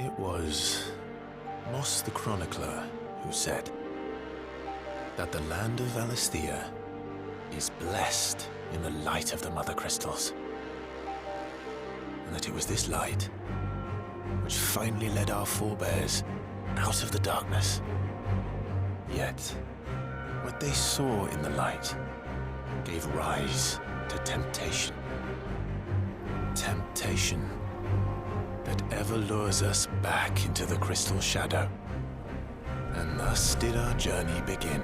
It was Moss the Chronicler who said that the land of Valisthea is blessed in the light of the Mother Crystals, and that it was this light which finally led our forebears out of the darkness. Yet, what they saw in the light gave rise to temptation. Temptation that ever lures us back into the crystal shadow. And thus did our journey begin.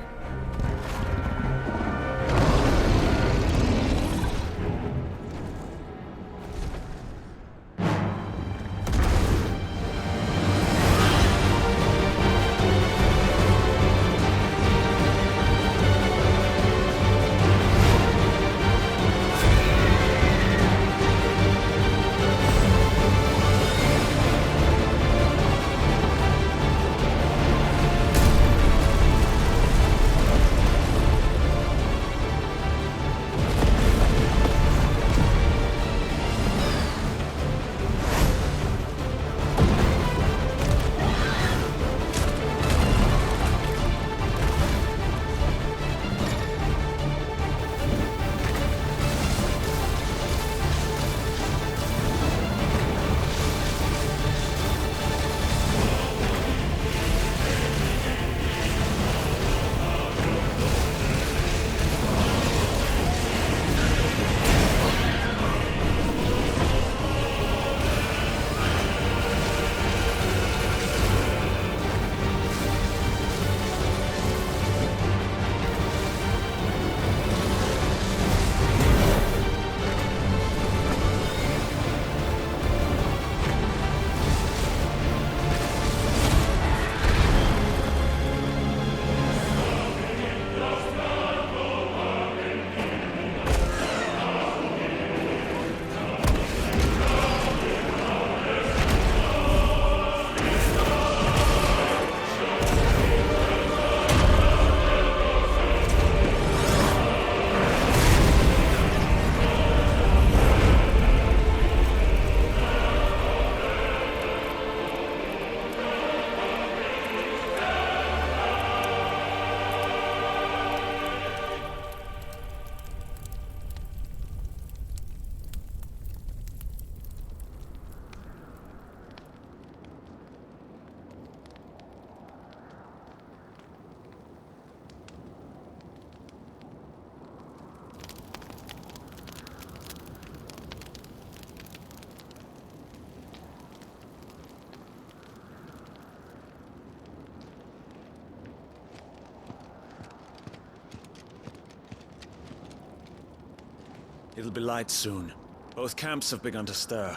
It'll be light soon. Both camps have begun to stir.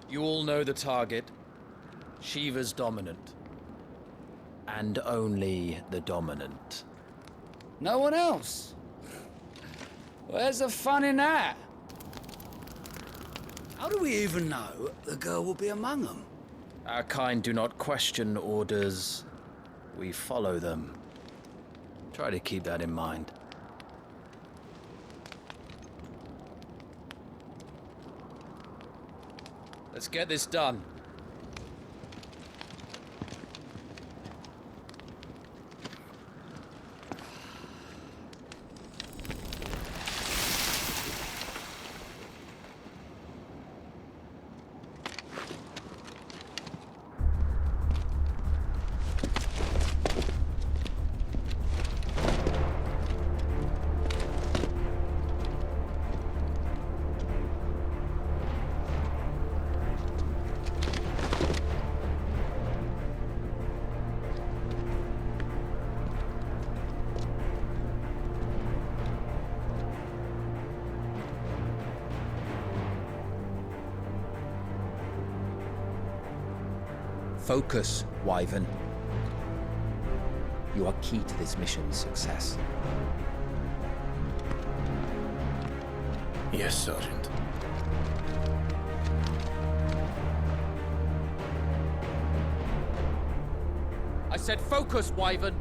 You all know the target. Shiva's dominant. And only the dominant. No one else? Where's the fun in that? How do we even know the girl will be among them? Our kind do not question orders. We follow them. Try to keep that in mind. Let's get this done. Focus, Wyvern. You are key to this mission's success. Yes, Sergeant. I said focus, Wyvern!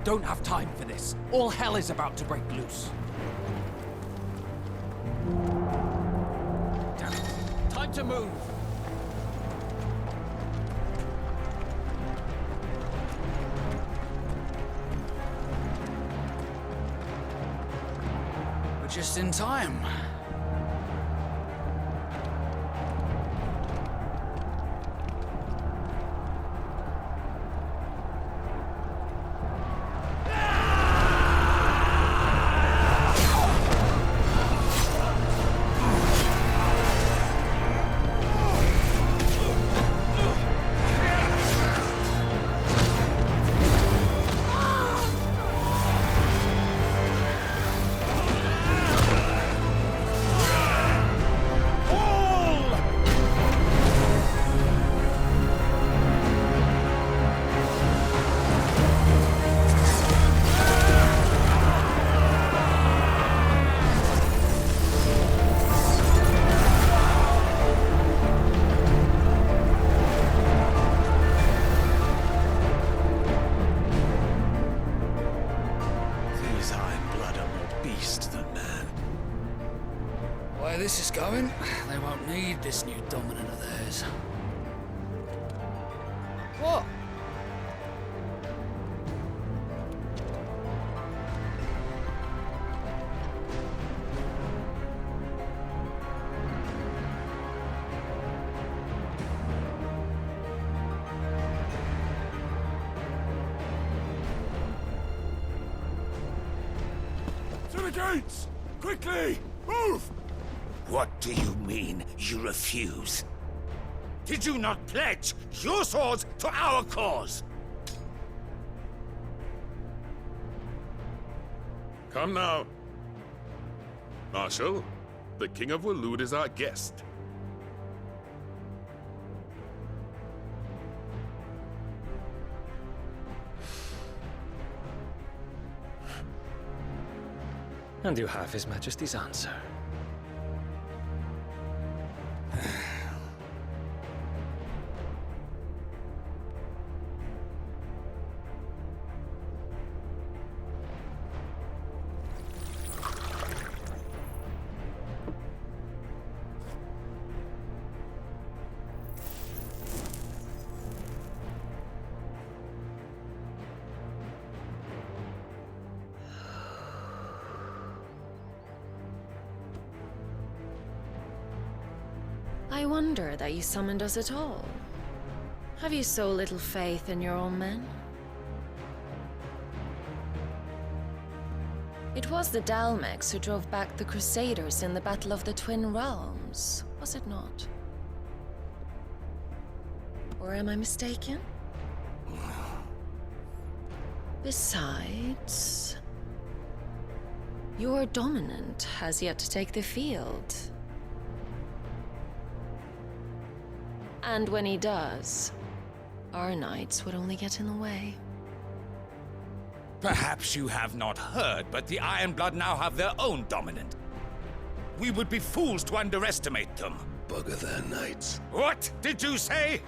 don't have time for this. All hell is about to break loose. Damn it. Time to move. We're just in time. Where this is going, they won't need this new dominant of theirs. What? To the gates! Quickly! Move! What do you mean, you refuse? Did you not pledge your swords to our cause? Come now. Marshal, the King of Waloed is our guest. And you have His Majesty's answer. I wonder that you summoned us at all. Have you so little faith in your own men? It was the Dalmex who drove back the Crusaders in the Battle of the Twin Realms, was it not? Or am I mistaken? Besides, your dominant has yet to take the field. And when he does, our knights would only get in the way. Perhaps you have not heard, but the Ironblood now have their own dominant. We would be fools to underestimate them. Bugger their knights. What did you say?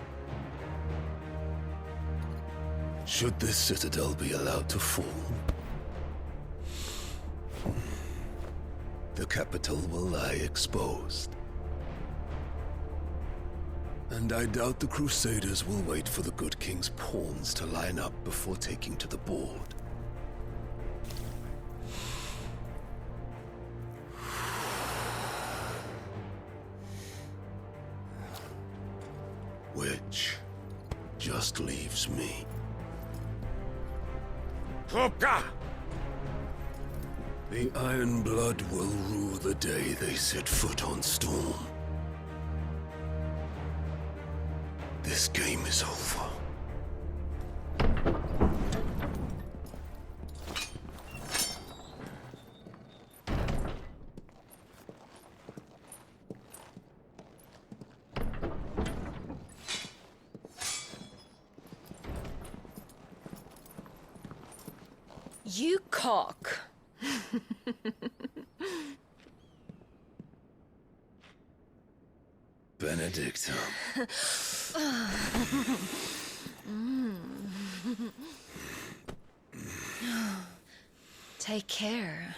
Should this citadel be allowed to fall, the capital will lie exposed. And I doubt the Crusaders will wait for the good king's pawns to line up before taking to the board. Which just leaves me. Hopka! The Ironblood will rue the day they set foot on Storm. This game is over. You cock. Benedictum. Take care.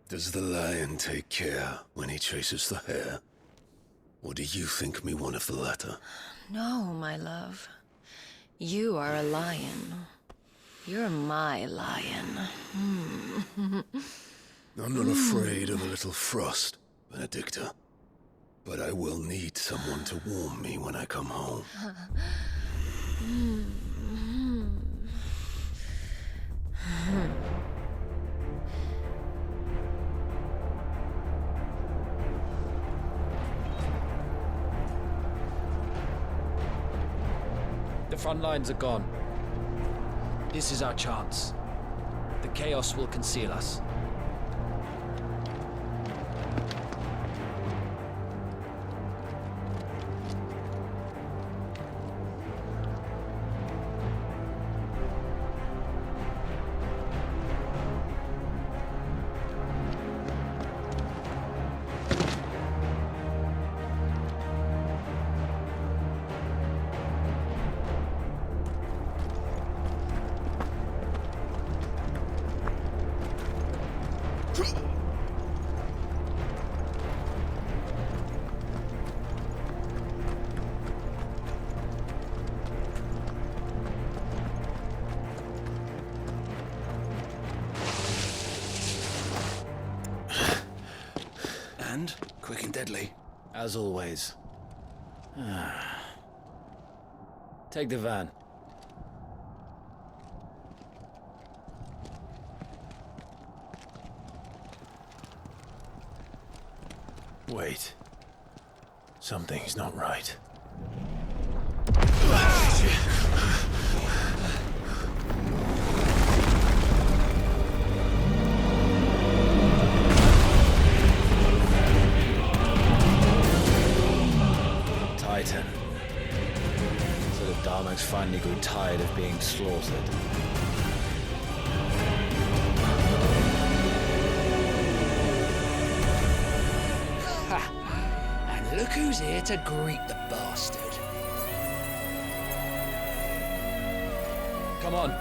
Does the lion take care when he chases the hare? Or do you think me one of the latter? No, my love. You are a lion. You're my lion. I'm not afraid of a little frost, Benedicta. But I will need someone to warm me when I come home. The front lines are gone. This is our chance. The chaos will conceal us. And quick and deadly, as always. Take the van. Wait. Something's not right. Titan. So the Darmok's finally grew tired of being slaughtered. And look who's here to greet the bastard. Come on.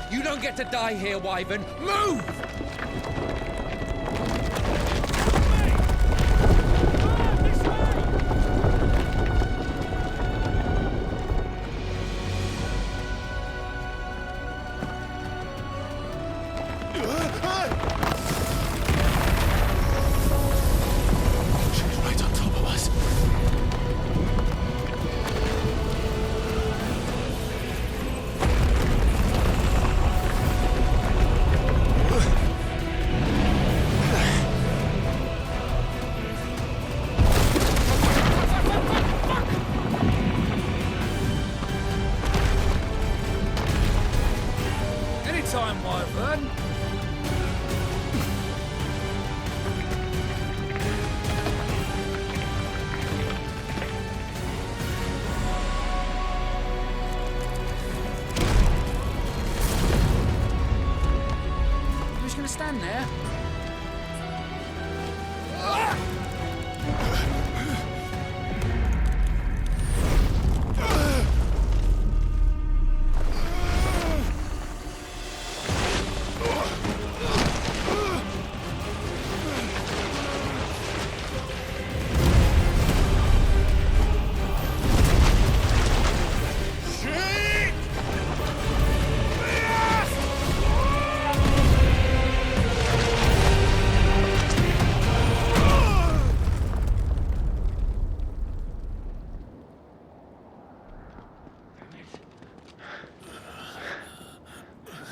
You don't get to die here, Wyvern. Move! She's right on top of us. Anytime, Wyvern. understand there?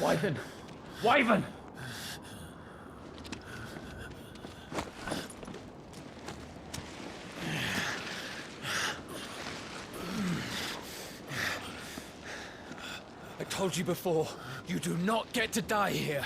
Wyvern! Wyvern! I told you before, you do not get to die here.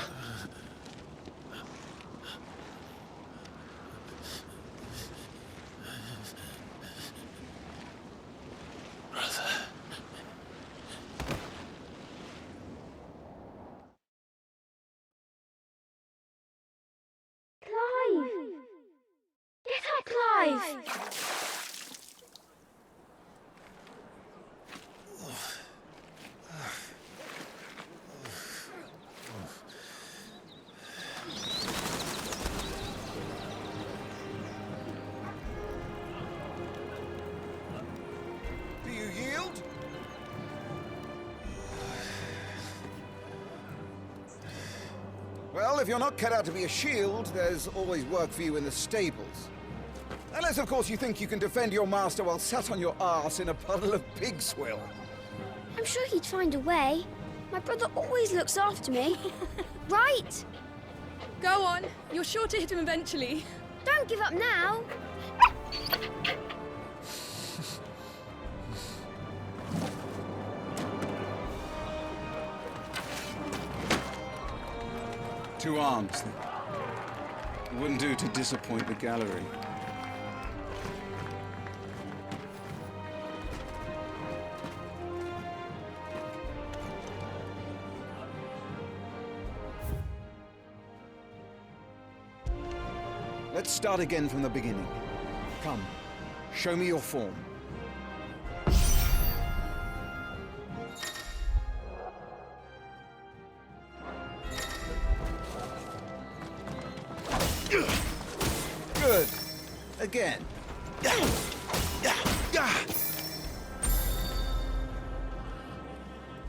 Do you yield? Well, if you're not cut out to be a shield, there's always work for you in the stables. Unless, of course, you think you can defend your master while sat on your arse in a puddle of pig swill. I'm sure he'd find a way. My brother always looks after me. Right? Go on. You're sure to hit him eventually. Don't give up now. Two arms, then. It wouldn't do to disappoint the gallery. Let's start again from the beginning. Come, show me your form. Good. Again.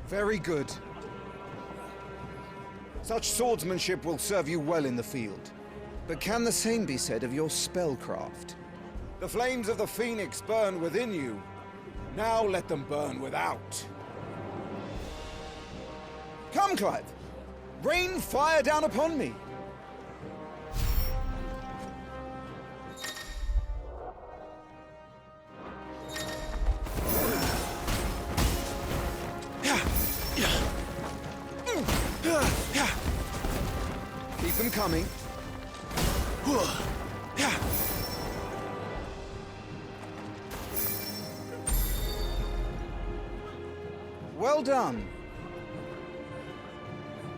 Very good. Such swordsmanship will serve you well in the field. But can the same be said of your spellcraft? The flames of the Phoenix burn within you. Now let them burn without. Come, Clive. Rain fire down upon me. Keep them coming. Well done.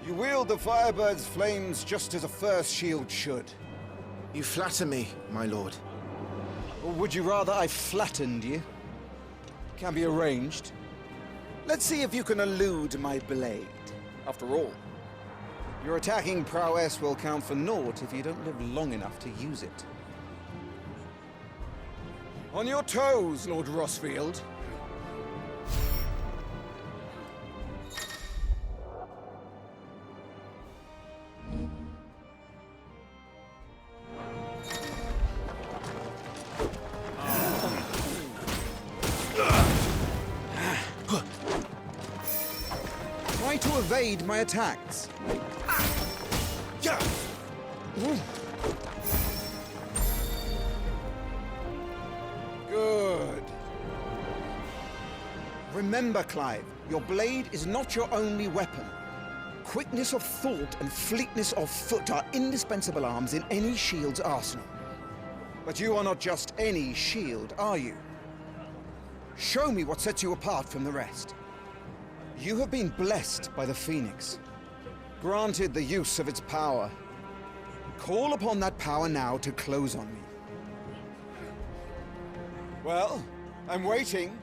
You wield the Firebird's flames just as a first shield should. You flatter me, my lord. Or would you rather I flattened you? Can be arranged. Let's see if you can elude my blade. After all, your attacking prowess will count for naught if you don't live long enough to use it. On your toes, Lord Rossfield. Try to evade my attacks. Good. Remember, Clive, your blade is not your only weapon. Quickness of thought and fleetness of foot are indispensable arms in any shield's arsenal. But you are not just any shield, are you? Show me what sets you apart from the rest. You have been blessed by the Phoenix, granted the use of its power, call upon that power now to close on me. Well, I'm waiting.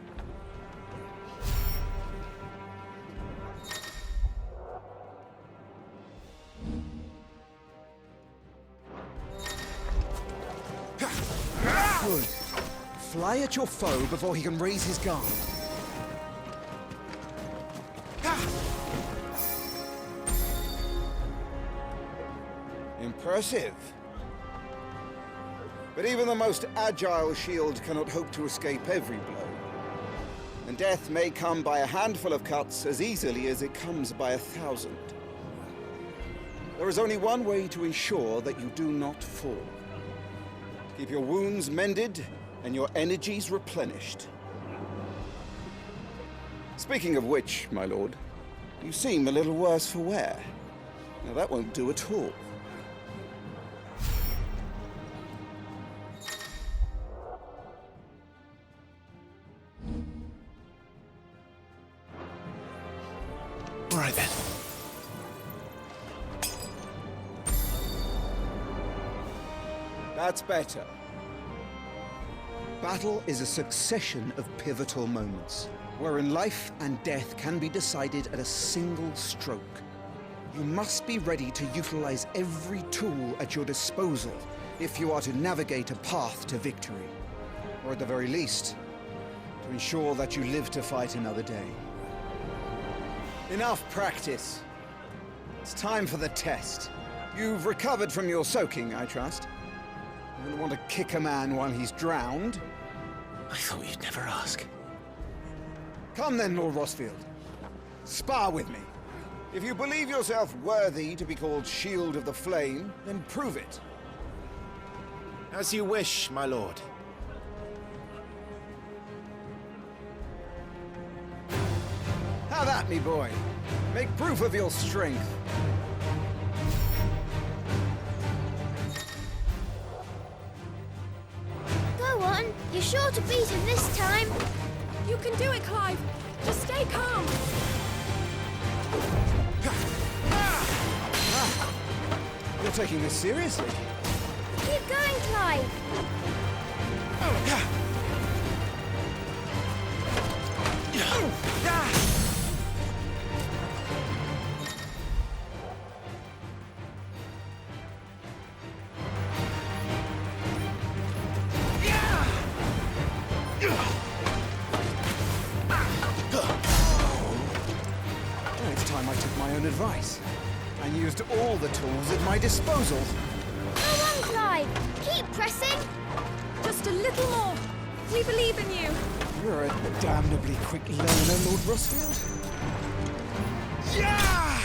Good. Fly at your foe before he can raise his guard. Impressive. But even the most agile shield cannot hope to escape every blow. And death may come by a handful of cuts as easily as it comes by 1,000. There is only one way to ensure that you do not fall. Keep your wounds mended and your energies replenished. Speaking of which, my lord, you seem a little worse for wear. Now that won't do at all. All right then. That's better. Battle is a succession of pivotal moments, wherein life and death can be decided at a single stroke. You must be ready to utilize every tool at your disposal if you are to navigate a path to victory. Or at the very least, to ensure that you live to fight another day. Enough practice. It's time for the test. You've recovered from your soaking, I trust. You wouldn't want to kick a man while he's drowned. I thought you'd never ask. Come then, Lord Rosfield. Spar with me. If you believe yourself worthy to be called Shield of the Flame, then prove it. As you wish, my lord. Have at me, boy. Make proof of your strength. Go on. You're sure to beat him this time. You can do it, Clive. Just stay calm. You're taking this seriously. Keep going, Clive. It's time I took my own advice and used all the tools at my disposal. Go on, Clive. Keep pressing. Just a little more. We believe in you. You're a damnably quick learner, Lord Rosfield. Yeah!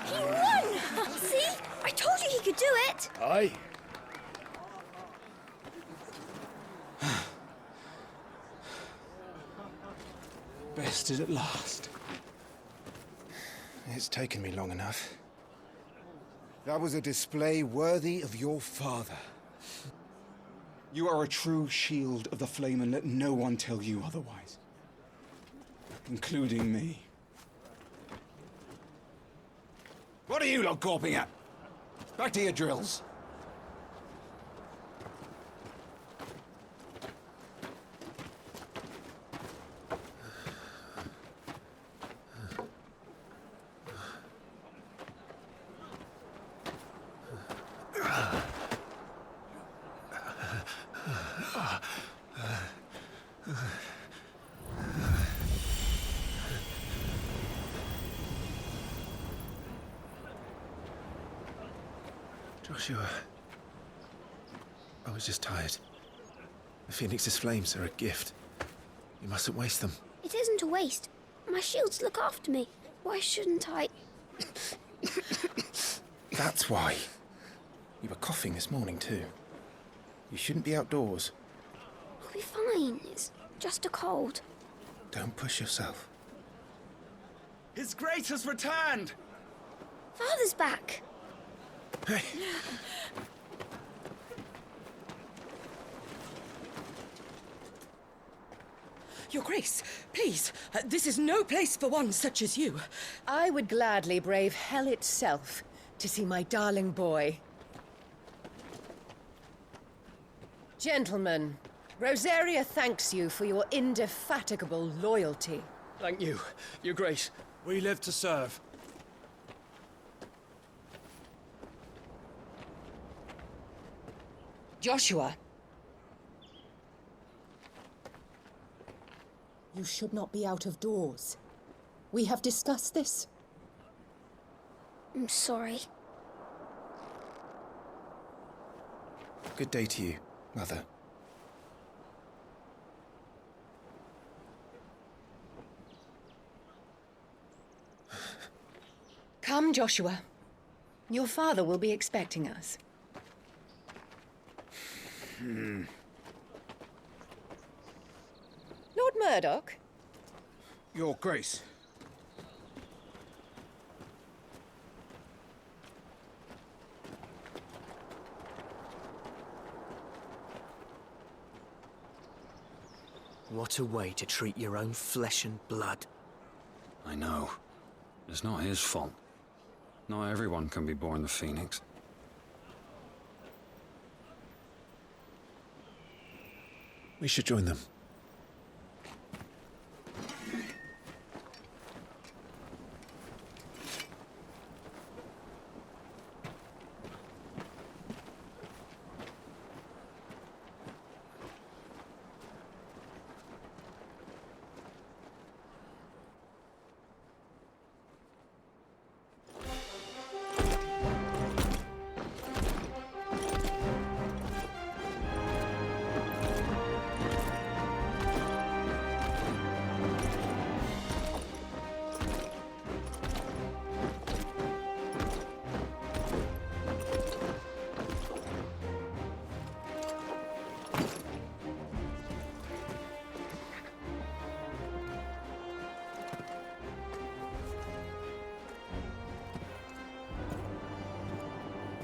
He won! See? I told you he could do it. Aye. Bested at last. It's taken me long enough. That was a display worthy of your father. You are a true Shield of the Flame, and let no one tell you otherwise. Including me. What are you lot gawping at? Back to your drills. Joshua, I was just tired. The Phoenix's flames are a gift. You mustn't waste them. It isn't a waste. My shields look after me. Why shouldn't I? That's why. You were coughing this morning too. You shouldn't be outdoors. I'll be fine. It's just a cold. Don't push yourself. His Grace has returned! Father's back. Your Grace, please, this is no place for one such as you. I would gladly brave hell itself to see my darling boy. Gentlemen, Rosaria thanks you for your indefatigable loyalty. Thank you, Your Grace. We live to serve. Joshua. You should not be out of doors. We have discussed this. I'm sorry. Good day to you, Mother. Come, Joshua. Your father will be expecting us. Lord Murdoch? Your Grace. What a way to treat your own flesh and blood. I know. It's not his fault. Not everyone can be born the Phoenix. We should join them.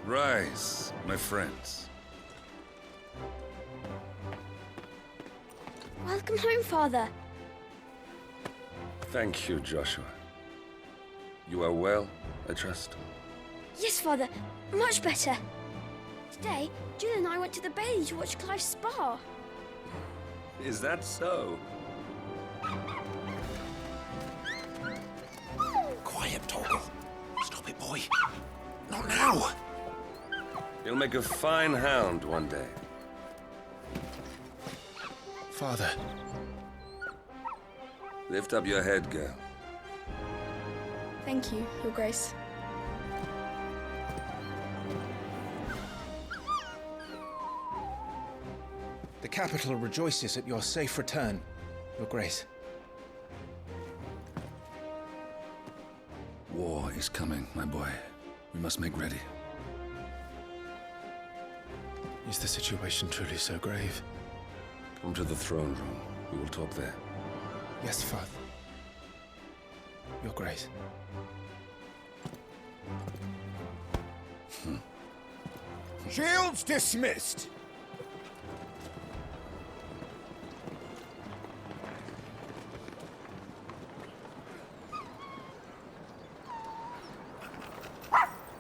Rise, my friends. Welcome home, Father. Thank you, Joshua. You are well, I trust? Yes, Father. Much better. Today, Jill and I went to the Bailey to watch Clive's spa. Is that so? Quiet, Torgal. Stop it, boy. Not now. You'll make a fine hound one day. Father. Lift up your head, girl. Thank you, Your Grace. The capital rejoices at your safe return, Your Grace. War is coming, my boy. We must make ready. Is the situation truly so grave? Come to the throne room. We will talk there. Yes, Father. Your Grace. Shields dismissed!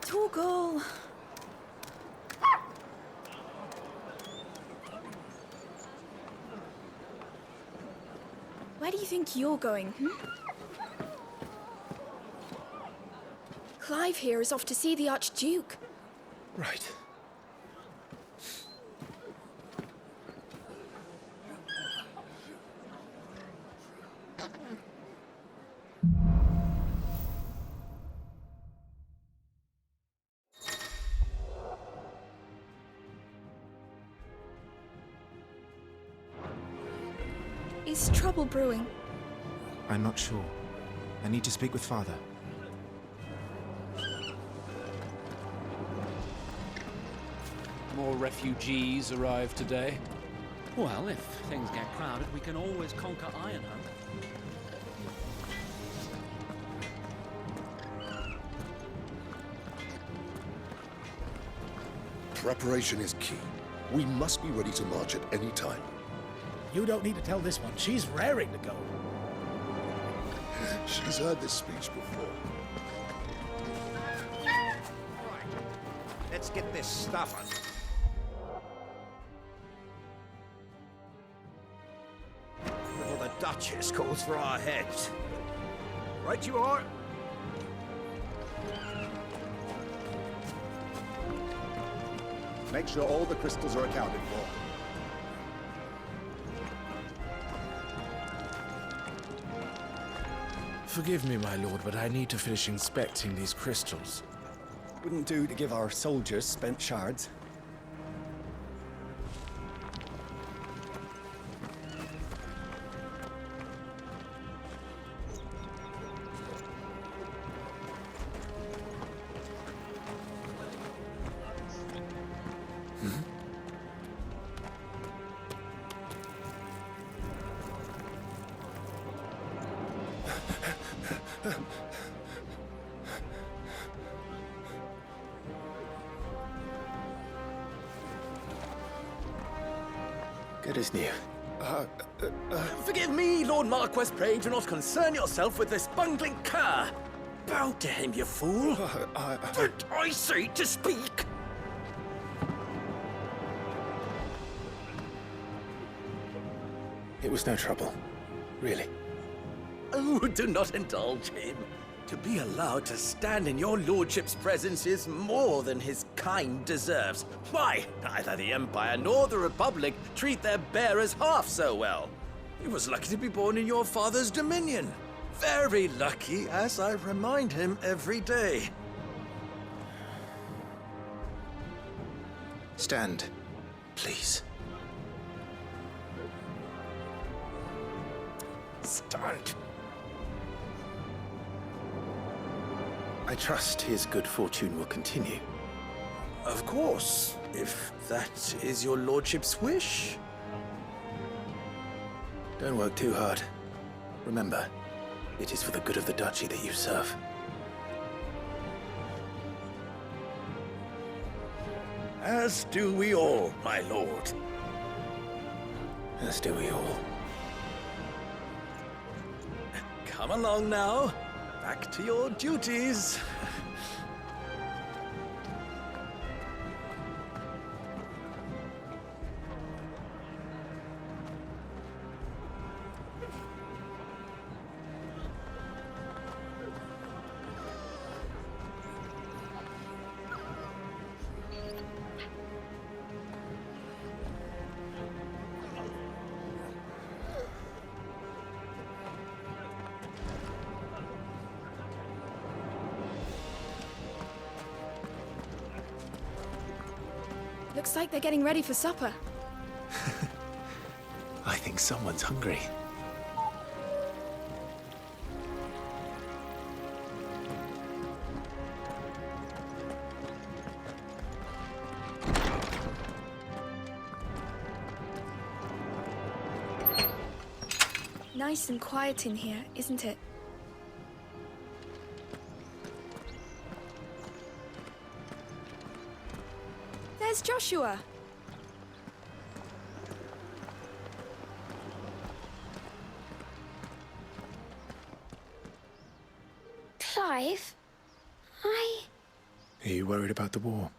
Torgal! Where do you think you're going, Clive here is off to see the Archduke. Right. Is trouble brewing? I'm not sure. I need to speak with Father. More refugees arrived today. Well, if things get crowded, we can always conquer Ironhope. Preparation is key. We must be ready to march at any time. You don't need to tell this one. She's raring to go. She's heard this speech before. Let's get this stuff on. Before the Duchess calls for our heads. Right you are. Make sure all the crystals are accounted for. Forgive me, my lord, but I need to finish inspecting these crystals. Wouldn't do to give our soldiers spent shards. Good as new. Forgive me, Lord Marquess. Pray do not concern yourself with this bungling cur. Bow to him, you fool. But I say to speak. It was no trouble. Really. Oh, do not indulge him. To be allowed to stand in your lordship's presence is more than his kind deserves. Why, neither the Empire nor the Republic treat their bearers half so well. He was lucky to be born in your father's dominion. Very lucky, as I remind him every day. Stand, please. Stand. I trust his good fortune will continue. Of course, if that is your lordship's wish. Don't work too hard. Remember, it is for the good of the duchy that you serve. As do we all, my lord. As do we all. Come along now. Back to your duties. Looks like they're getting ready for supper. I think someone's hungry. Nice and quiet in here, isn't it? There's Joshua. Clive, Are you worried about the war?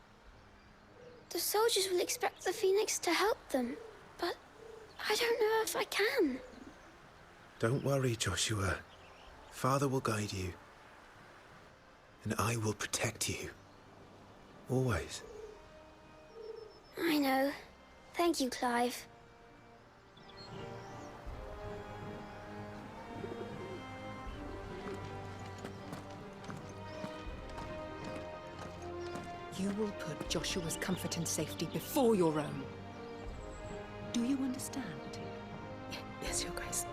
the soldiers will expect the Phoenix to help them, but I don't know if I can. Don't worry, Joshua. Father will guide you. And I will protect you. Always. I know. Thank you, Clive. You will put Joshua's comfort and safety before your own. Do you understand? Yes, Your Grace.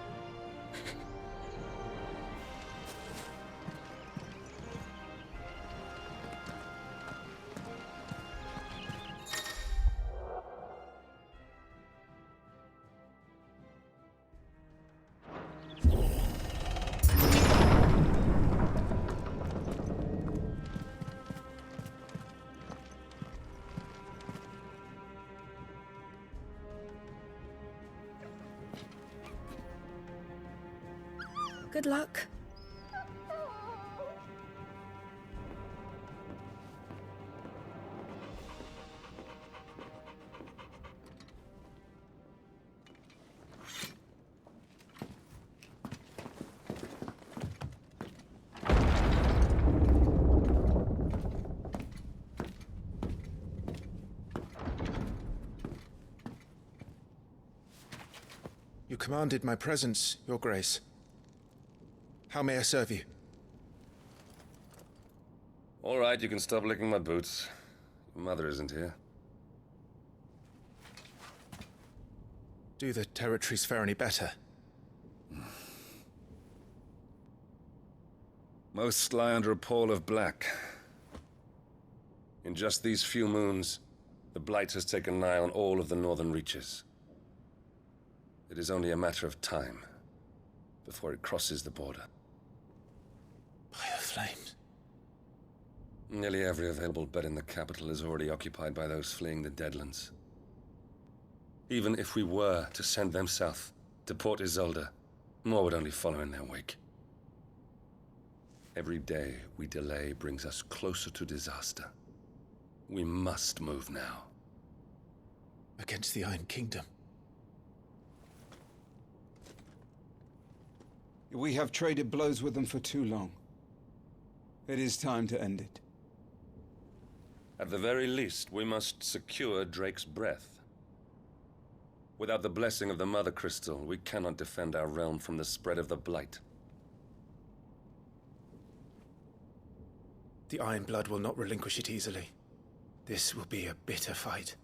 Good luck. You commanded my presence, Your Grace. How may I serve you? All right, you can stop licking my boots. Your mother isn't here. Do the territories fare any better? Most lie under a pall of black. In just these few moons, the Blight has taken nigh on all of the northern reaches. It is only a matter of time before it crosses the border. By the flames. Nearly every available bed in the capital is already occupied by those fleeing the Deadlands. Even if we were to send them south, to Port Isolde, more would only follow in their wake. Every day we delay brings us closer to disaster. We must move now. Against the Iron Kingdom. We have traded blows with them for too long. It is time to end it. At the very least, we must secure Drake's breath. Without the blessing of the Mother Crystal, we cannot defend our realm from the spread of the Blight. The Iron Blood will not relinquish it easily. This will be a bitter fight.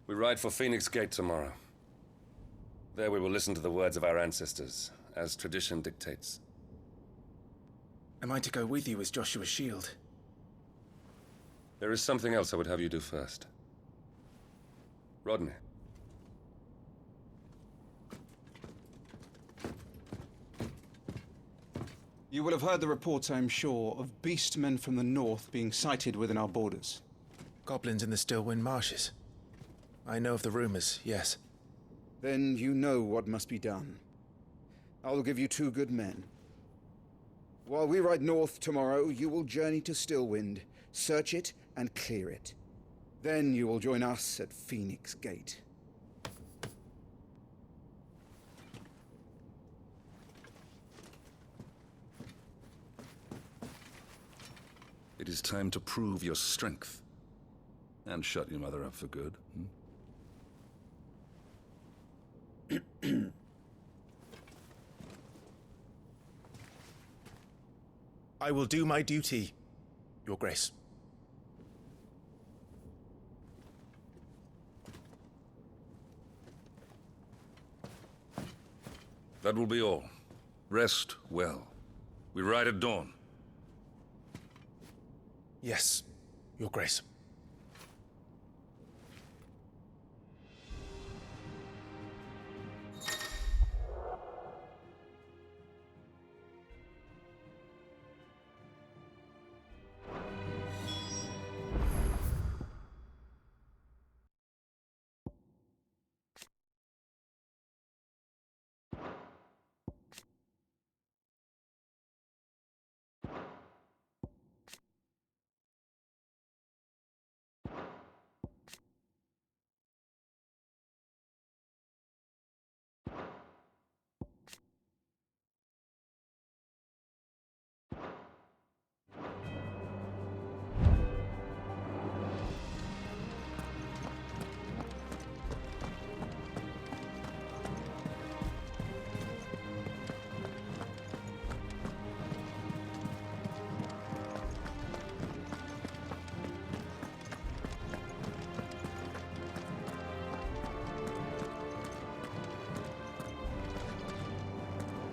We ride for Phoenix Gate tomorrow. There we will listen to the words of our ancestors, as tradition dictates. Am I to go with you as Joshua's shield? There is something else I would have you do first. Rodney. You will have heard the reports, I am sure, of beastmen from the north being sighted within our borders. Goblins in the Stillwind Marshes. I know of the rumors, yes. Then you know what must be done. I will give you 2 good men. While we ride north tomorrow, you will journey to Stillwind, search it and clear it. Then you will join us at Phoenix Gate. It is time to prove your strength. And shut your mother up for good. I will do my duty, Your Grace. That will be all. Rest well. We ride at dawn. Yes, Your Grace.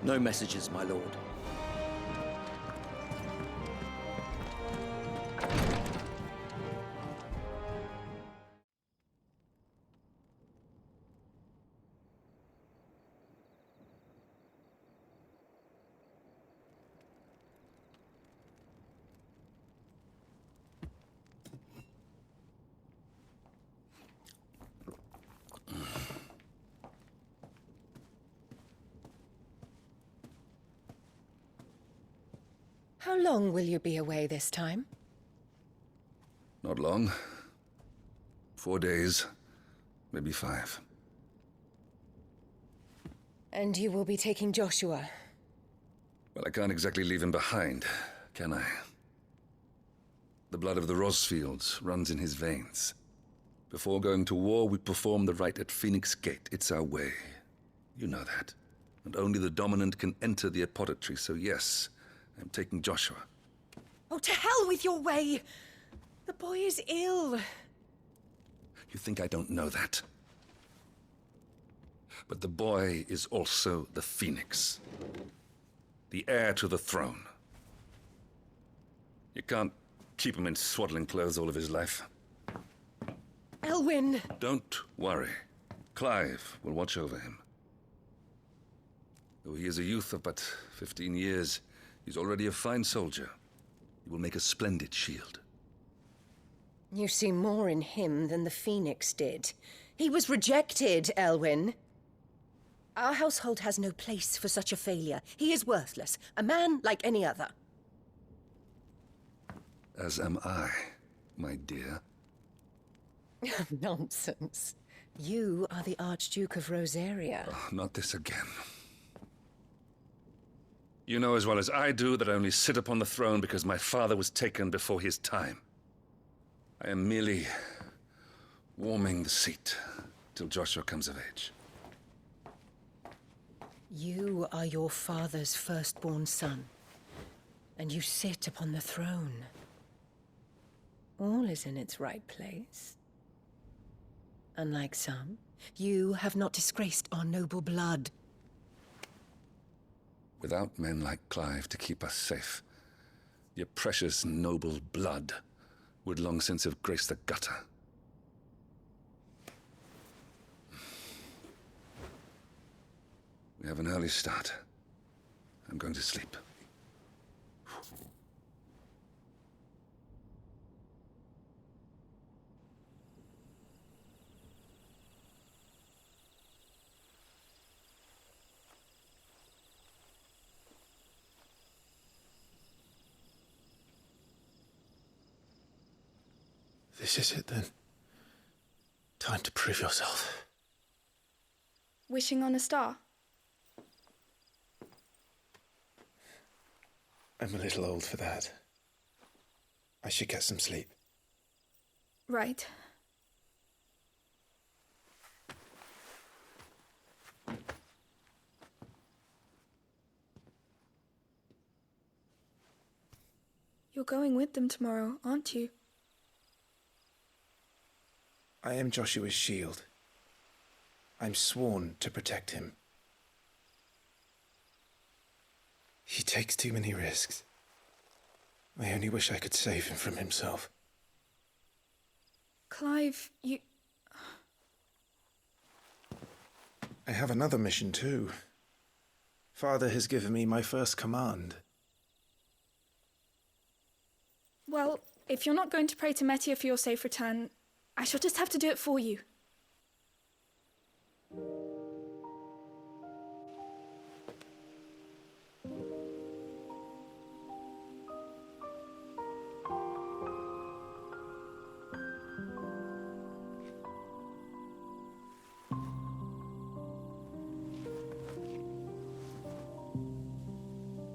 No messages, my lord. How long will you be away this time? Not long. 4 days, maybe 5. And you will be taking Joshua? Well, I can't exactly leave him behind, can I? The blood of the Rosfields runs in his veins. Before going to war, we perform the rite at Phoenix Gate. It's our way. You know that. And only the dominant can enter the apothecary, so yes, I'm taking Joshua. Oh, to hell with your way! The boy is ill. You think I don't know that? But the boy is also the Phoenix. The heir to the throne. You can't keep him in swaddling clothes all of his life. Elwyn! Don't worry. Clive will watch over him. Though he is a youth of but 15 years, he's already a fine soldier. He will make a splendid shield. You see more in him than the Phoenix did. He was rejected, Elwyn. Our household has no place for such a failure. He is worthless, a man like any other. As am I, my dear. Nonsense. You are the Archduke of Rosaria. Oh, not this again. You know as well as I do that I only sit upon the throne because my father was taken before his time. I am merely warming the seat till Joshua comes of age. You are your father's firstborn son, and you sit upon the throne. All is in its right place. Unlike some, you have not disgraced our noble blood. Without men like Clive to keep us safe, your precious noble blood would long since have graced the gutter. We have an early start. I'm going to sleep. This is it then. Time to prove yourself. Wishing on a star? I'm a little old for that. I should get some sleep. Right. You're going with them tomorrow, aren't you? I am Joshua's shield. I'm sworn to protect him. He takes too many risks. I only wish I could save him from himself. Clive, you... I have another mission too. Father has given me my first command. Well, if you're not going to pray to Metia for your safe return, I shall just have to do it for you.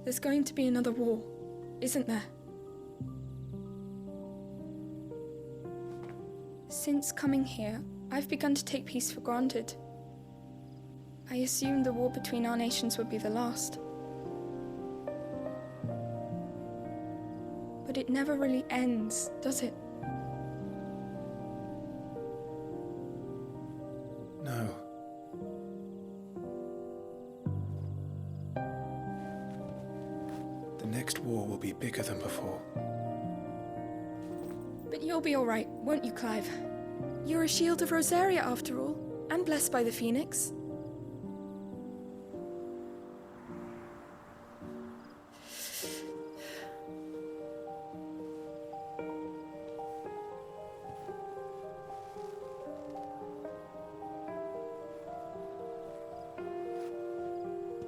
There's going to be another war, isn't there? Since coming here, I've begun to take peace for granted. I assumed the war between our nations would be the last. But it never really ends, does it? No. The next war will be bigger than before. But you'll be all right, won't you, Clive? You're a shield of Rosaria, after all, and blessed by the Phoenix.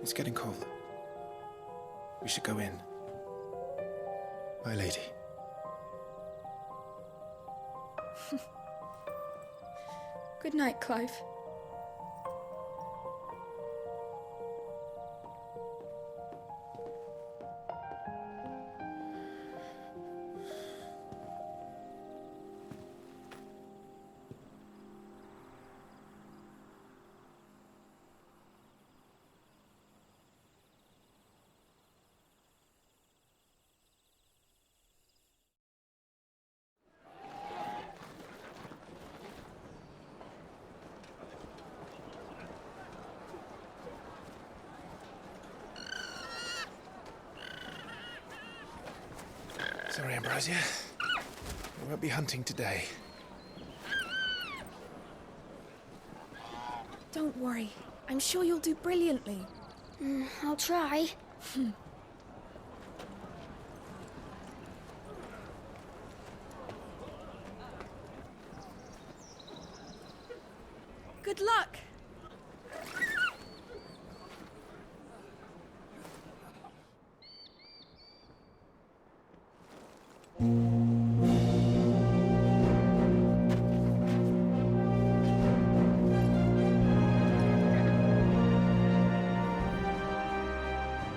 It's getting cold. We should go in. My lady. Good night, Clive. Sorry, Ambrosia. We won't be hunting today. Don't worry. I'm sure you'll do brilliantly. I'll try. Good luck.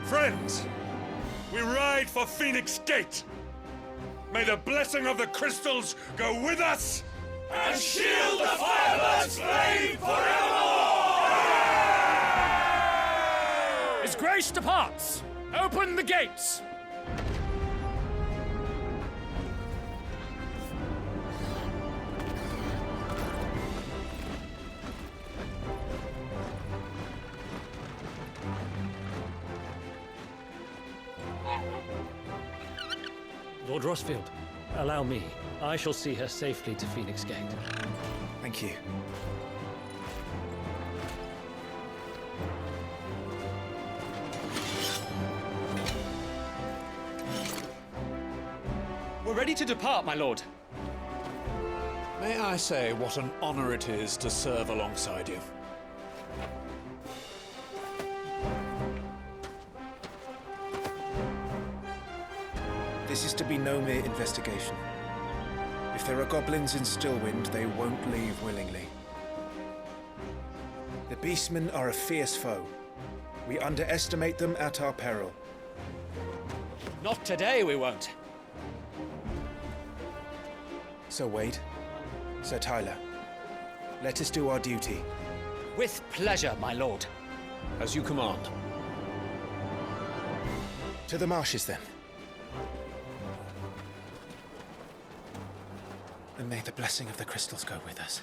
Friends, we ride for Phoenix Gate. May the blessing of the crystals go with us And shield the Firebird's flame forevermore! His Grace departs! Open the gates! Lord Rossfield, allow me. I shall see her safely to Phoenix Gate. Thank you. We're ready to depart, my lord. May I say what an honor it is to serve alongside you? This is to be no mere investigation. If there are goblins in Stillwind, they won't leave willingly. The Beastmen are a fierce foe. We underestimate them at our peril. Not today, we won't. Sir Wade, Sir Tyler, let us do our duty. With pleasure, my lord. As you command. To the marshes, then. And may the blessing of the crystals go with us.